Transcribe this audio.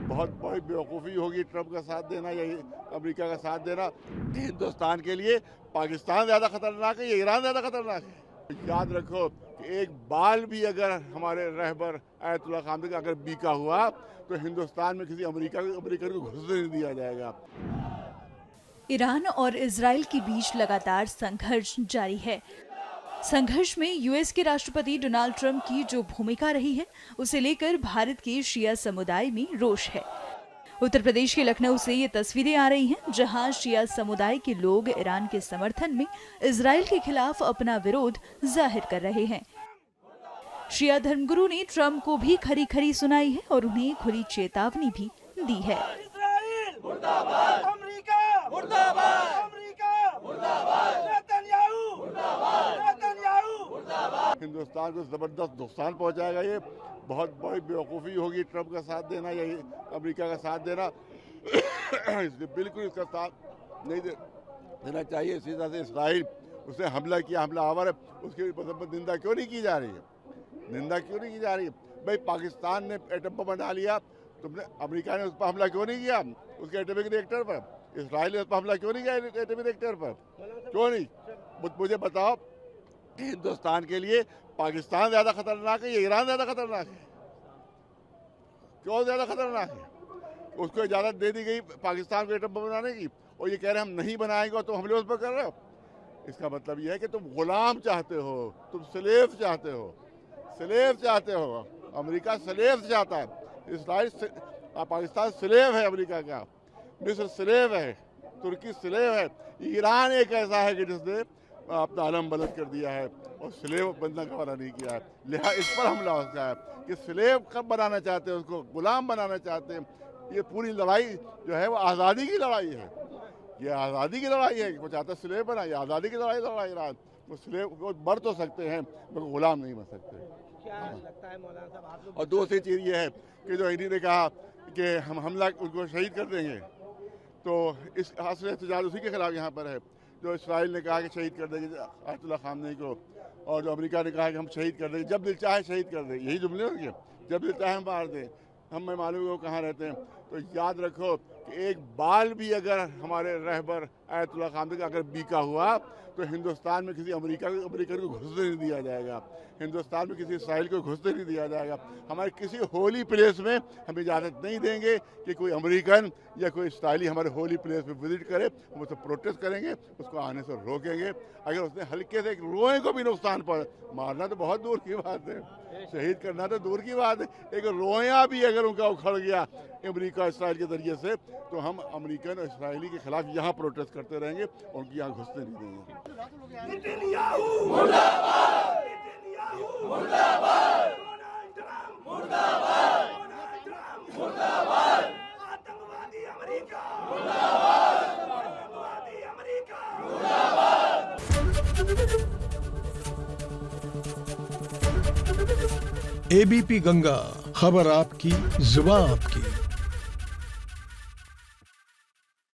बहुत बड़ी बेवकूफ़ी होगी ट्रंप का साथ देना या अमेरिका का साथ देना। हिंदुस्तान के लिए पाकिस्तान ज़्यादा खतरनाक है या ईरान ज़्यादा खतरनाक है। याद रखो कि एक बाल भी अगर हमारे रहबर आयतुल्लाह खामेनी का अगर बीका हुआ तो हिंदुस्तान में किसी अमेरिकन को घुसने नहीं दिया जाएगा। ईरान और इजराइल के बीच लगातार संघर्ष जारी है। संघर्ष में यूएस के राष्ट्रपति डोनाल्ड ट्रंप की जो भूमिका रही है उसे लेकर भारत के शिया समुदाय में रोष है। उत्तर प्रदेश के लखनऊ से ये तस्वीरें आ रही हैं, जहां शिया समुदाय के लोग ईरान के समर्थन में इजराइल के खिलाफ अपना विरोध जाहिर कर रहे हैं। शिया धर्मगुरु ने ट्रंप को भी खरी खरी सुनाई है और उन्हें खुली चेतावनी भी दी है। हिंदुस्तान को जबरदस्त नुकसान पहुंचाएगा। ये बहुत बड़ी बेवकूफ़ी होगी ट्रंप का साथ देना या अमेरिका का साथ देना। इसलिए बिल्कुल इसका साथ नहीं देना चाहिए। इसी तरह से इसराइल उसने हमला किया, हमला आवर है, उसकी निंदा क्यों नहीं की जा रही है? निंदा क्यों नहीं की जा रही है? भाई पाकिस्तान ने एटम बम बना लिया, तुमने अमेरिका ने उस पर हमला क्यों नहीं किया? उसके एटॉमिक रिएक्टर पर। इसराइल ने उस पर हमला क्यों नहीं किया एटॉमिक रिएक्टर पर? क्यों नहीं? मुझे बताओ, हिंदुस्तान के लिए पाकिस्तान ज़्यादा खतरनाक है या ईरान ज़्यादा खतरनाक है? क्यों ज़्यादा खतरनाक है? उसको इजाज़त दे दी गई पाकिस्तान को एटम बम बनाने की, और ये कह रहे हम नहीं बनाएंगे और तुम हमले उस पर कर रहे हो। इसका मतलब ये है कि तुम गुलाम चाहते हो, तुम स्लेव चाहते हो, स्लेव चाहते हो। अमेरिका स्लेव चाहता है, इसराइल पाकिस्तान स्लेव है अमेरिका का, मिस्र स्लेव है, तुर्की स्लेव है, ईरान एक ऐसा है कि जिसने अपना आलम बुलंद कर दिया है और स्लेव बनने का वादा नहीं किया है। लिहाजा इस पर हमला होता है कि स्लेव कब बनाना चाहते हैं, उसको गुलाम बनाना चाहते हैं। ये पूरी लड़ाई जो है वो आज़ादी की लड़ाई है। ये आज़ादी की लड़ाई है। वो चाहता स्लेव बना, ये आज़ादी की लड़ाई लड़ाई। वो स्लेव को मर तो सकते हैं मगर गुलाम नहीं बन सकते। क्या लगता है मौलाना साहब, आप लोग? और दूसरी चीज़ ये है कि जो इन्हीं ने कहा कि हम हमला उनको शहीद कर देंगे, तो इस हासिल एहतजाज उसी के खिलाफ यहाँ पर है। जो इसराइल ने कहा कि शहीद कर देंगे आयतुल्लाह खामेनी को, और जो अमेरिका ने कहा कि हम शहीद कर देंगे, जब दिल चाहे शहीद कर देंगे, यही जुमले होंगे, जब दिल चाहे हम मार दें। हमें मालूम है वो कहाँ रहते हैं। तो याद रखो कि एक बाल भी अगर हमारे रहबर आयतुल्लाह खामेनी का अगर बीका हुआ तो हिंदुस्तान में किसी अमेरिकन को घुसने नहीं दिया जाएगा। हिंदुस्तान में किसी इसराइल को घुसने नहीं दिया जाएगा। हमारे किसी होली प्लेस में हम इजाज़त नहीं देंगे कि कोई अमेरिकन या कोई इसराइली हमारे होली प्लेस में विजिट करे। हम उससे प्रोटेस्ट करेंगे, उसको आने से रोकेंगे। अगर उसने हल्के से एक रोए को भी नुकसान पहुंचा, मारना तो बहुत दूर की बात है, शहीद करना तो दूर की बात है, एक रोया भी अगर उनका उखड़ गया अमेरिका इसराइल के जरिए से, तो हम अमेरिकन और इसराइली के खिलाफ यहाँ प्रोटेस्ट करते रहेंगे और उनकी यहाँ घुसने नहीं देंगे। एबीपी गंगा, खबर आपकी, जुबान आपकी।